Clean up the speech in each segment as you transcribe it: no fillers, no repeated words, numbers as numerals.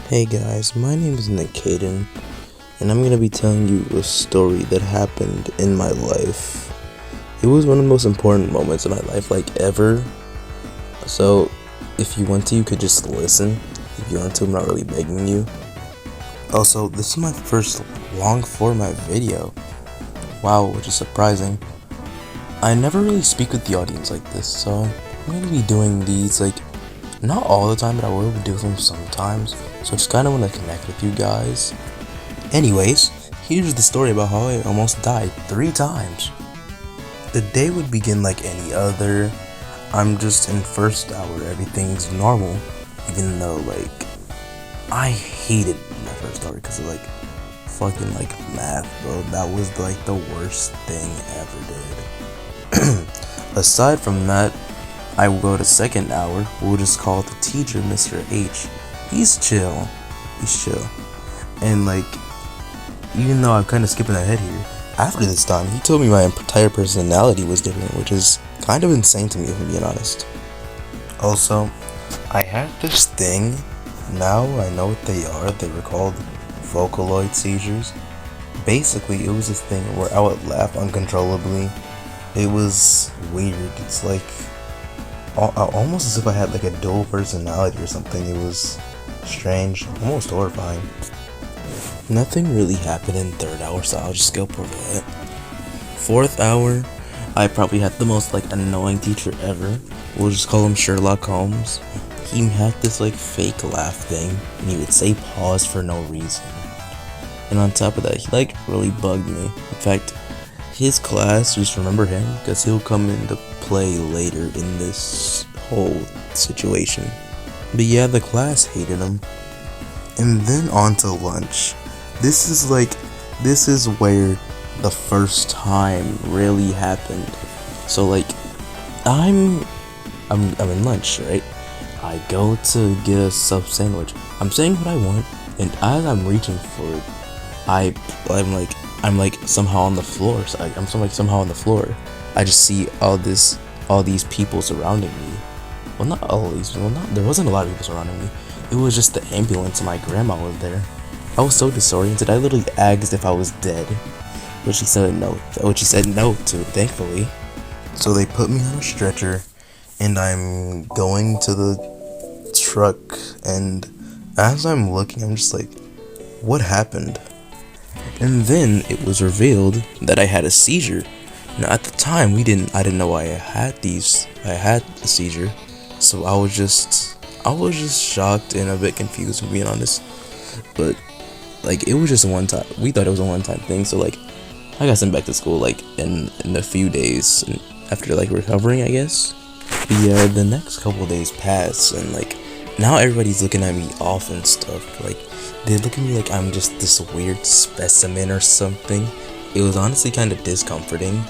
Hey guys, my name is Nick Caden, and I'm gonna be telling you a story that happened in my life. It was one of the most important moments of my life, like ever. So, if you want to, you could just listen. If you want to, I'm not really begging you. Also, this is my first long format video. Wow, which is surprising. I never really speak with the audience like this, so I'm gonna be doing these not all the time, but I will do them sometimes. So I just kind of want to connect with you guys. Anyways, here's the story about how I almost died 3 times. The day would begin like any other. I'm just in first hour, everything's normal. Even though I hated my first hour because of fucking math, bro. That was the worst thing ever did. Aside from that, I will go to second hour. We'll just call the teacher Mr. H. He's chill. And even though I'm kind of skipping ahead here, after this time, he told me my entire personality was different, which is kind of insane to me, if I'm being honest. Also, I had this thing. Now I know what they are. They were called Vocaloid seizures. Basically, it was this thing where I would laugh uncontrollably. It was weird. It's almost as if I had a dual personality or something. It was strange, almost horrifying. Nothing really happened in third hour, so I'll just skip over that. Fourth hour, I probably had the most annoying teacher ever. We'll just call him Sherlock Holmes. He had this fake laugh thing, and he would say pause for no reason. And on top of that, he really bugged me. In fact, his class, just remember him, because he'll come into play later in this whole situation. But yeah, the class hated him. And then on to lunch. This is where the first time really happened. So I'm in lunch, right? I go to get a sub sandwich. I'm saying what I want, and as I'm reaching for it, I'm somehow on the floor. So I'm somehow on the floor. I just see all these people surrounding me. Well, not all these. Well, not there wasn't a lot of people surrounding me. It was just the ambulance, and my grandma was there. I was so disoriented. I literally asked if I was dead, but she said no. Which she said no to, thankfully. So they put me on a stretcher, and I'm going to the truck. And as I'm looking, I'm just what happened? And then it was revealed that I had a seizure. Now at the time I didn't know I had a seizure. So I was just shocked and a bit confused, to be honest. But it was just a one time. We thought it was a one time thing. So I got sent back to school in a few days and after recovering, I guess. But yeah, the next couple of days passed, and now everybody's looking at me off and stuff. They look at me like I'm just this weird specimen or something. It was honestly kind of discomforting.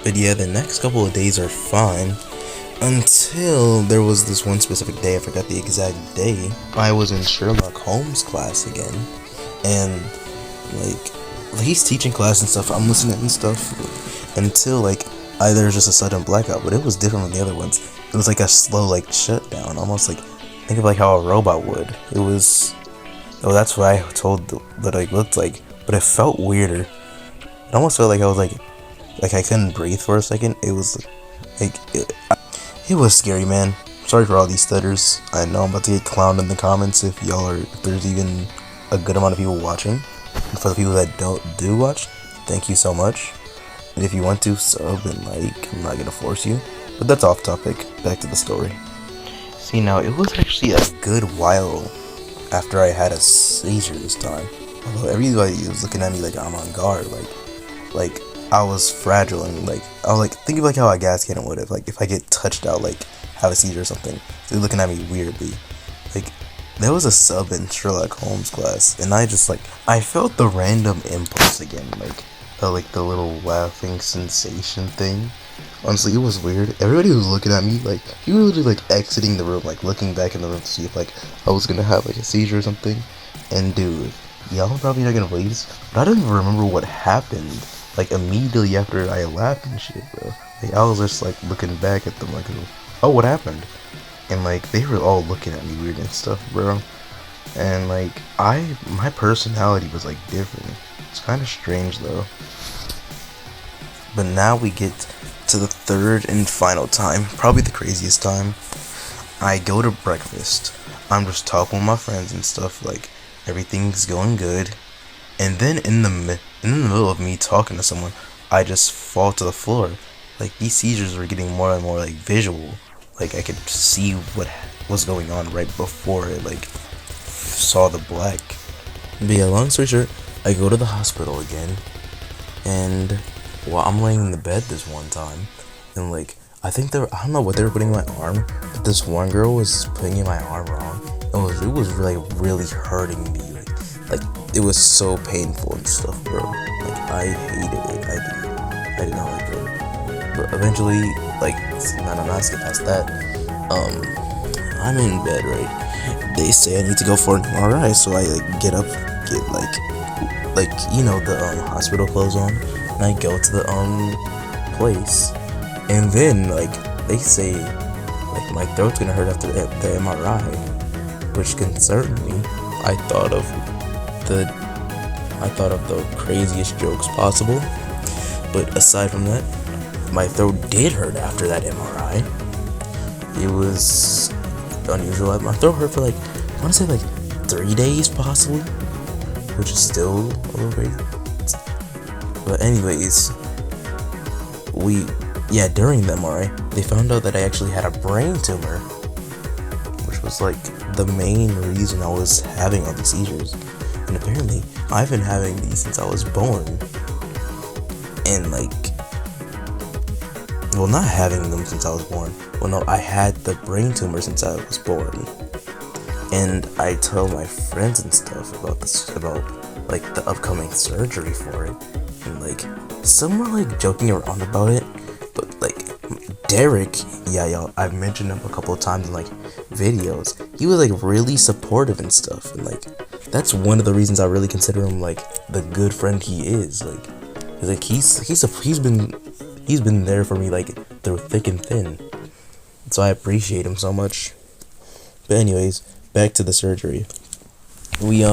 But yeah, the next couple of days are fine. Until there was this one specific day, I forgot the exact day. I was in Sherlock Holmes class again. And he's teaching class and stuff. I'm listening and stuff. Until there was just a sudden blackout. But it was different from the other ones. It was a slow shutdown. Almost think of how a robot would. It was... Oh, that's what I told that it looked like. But it felt weirder. It almost felt I was I couldn't breathe for a second. It was it was scary, man. Sorry for all these stutters. I know I'm about to get clowned in the comments if there's even a good amount of people watching. And for the people that do watch, thank you so much. And if you want to sub and I'm not gonna force you. But that's off topic. Back to the story. See, now it was actually a good while after I had a seizure this time. Although everybody was looking at me I'm on guard, I was fragile, and I was think of how a gas cannon would if I get touched out, have a seizure or something. They're looking at me weirdly. There was a sub in Sherlock Holmes class, and I just I felt the random impulse again, the little laughing sensation thing. Honestly, it was weird. Everybody was looking at me he was literally exiting the room, looking back in the room to see if I was gonna have a seizure or something. And dude, y'all probably not gonna believe this, but I don't even remember what happened. Immediately after I laughed and shit, bro. I was just looking back at them oh, what happened? And they were all looking at me weird and stuff, bro. And like my personality was like different. It's kind of strange though. But now we get to the third and final time, probably the craziest time. I go to breakfast. I'm just talking with my friends and stuff, like everything's going good. And then in the middle of me talking to someone, I just fall to the floor. Like these seizures were getting more and more like visual. Like I could see what was going on right before it like saw the black. But yeah, long story short, I go to the hospital again, and while I'm laying in the bed this one time, and like I don't know what they were putting in my arm, but this one girl was putting in my arm wrong. It was really hurting me. Like it was so painful and stuff, bro. Like I hated it. I did not like it. But eventually, like, not skip past that. I'm in bed, right? They say I need to go for an MRI, so I like get up, get like the hospital clothes on, and I go to the place, and then like they say like my throat's gonna hurt after the MRI, which concerned me. I thought of the craziest jokes possible, but aside from that, my throat did hurt after that MRI. It was unusual. My throat hurt for like, I want to say like 3 days possibly, which is still a little crazy. But anyways, during the MRI, they found out that I actually had a brain tumor, which was like the main reason I was having all these seizures. And apparently, I've been having these since I was born. And like, well, not having them since I was born. Well, no, I had the brain tumor since I was born. And I tell my friends and stuff about like the upcoming surgery for it. And like, some were like joking around about it. But like, Derek, yeah, y'all, I've mentioned him a couple of times in like videos. He was like really supportive and stuff. And like, that's one of the reasons I really consider him like the good friend he is. Like he's been there for me like through thick and thin. So I appreciate him so much. But anyways, back to the surgery. We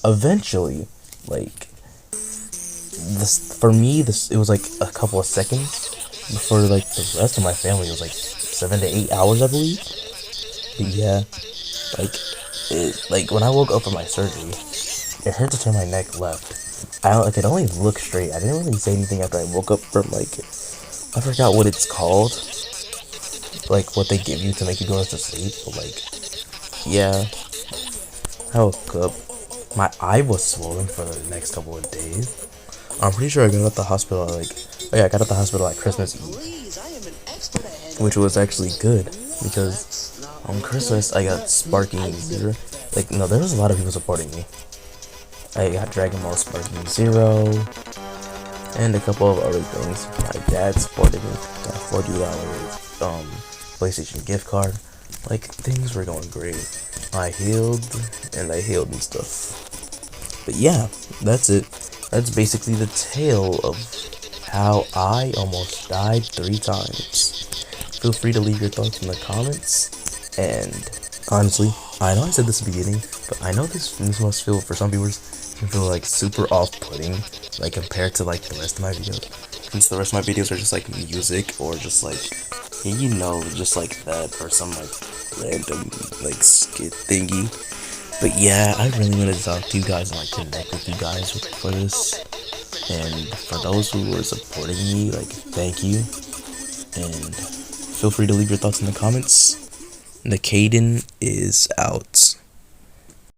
eventually like it was like a couple of seconds before like the rest of my family. It was like 7 to 8 hours, I believe. But yeah, like when I woke up from my surgery, it hurt to turn my neck left. I could only look straight. I didn't really say anything after I woke up from like, I forgot what it's called, like what they give you to make you go to sleep. But like, yeah, I woke up. My eye was swollen for the next couple of days. I'm pretty sure I got out the hospital I got out the hospital at Christmas Eve, which was actually good because on Christmas I got Sparking Zero. Like, no, there was a lot of people supporting me. I got Dragon Ball Sparking Zero and a couple of other things. My dad supported me. Got a $40 PlayStation gift card. Like, things were going great. I healed and stuff. But yeah, that's it. That's basically the tale of how I almost died 3 times. Feel free to leave your thoughts in the comments. And honestly, I know I said this at the beginning, but I know this must feel, for some viewers, can feel like super off-putting, like compared to like the rest of my videos. Since the rest of my videos are just like music or just like, just like that, or some like random like skit thingy. But yeah, I really wanted to talk to you guys and like connect with you guys for this. And for those who were supporting me, like, thank you. And feel free to leave your thoughts in the comments. The Caden is out.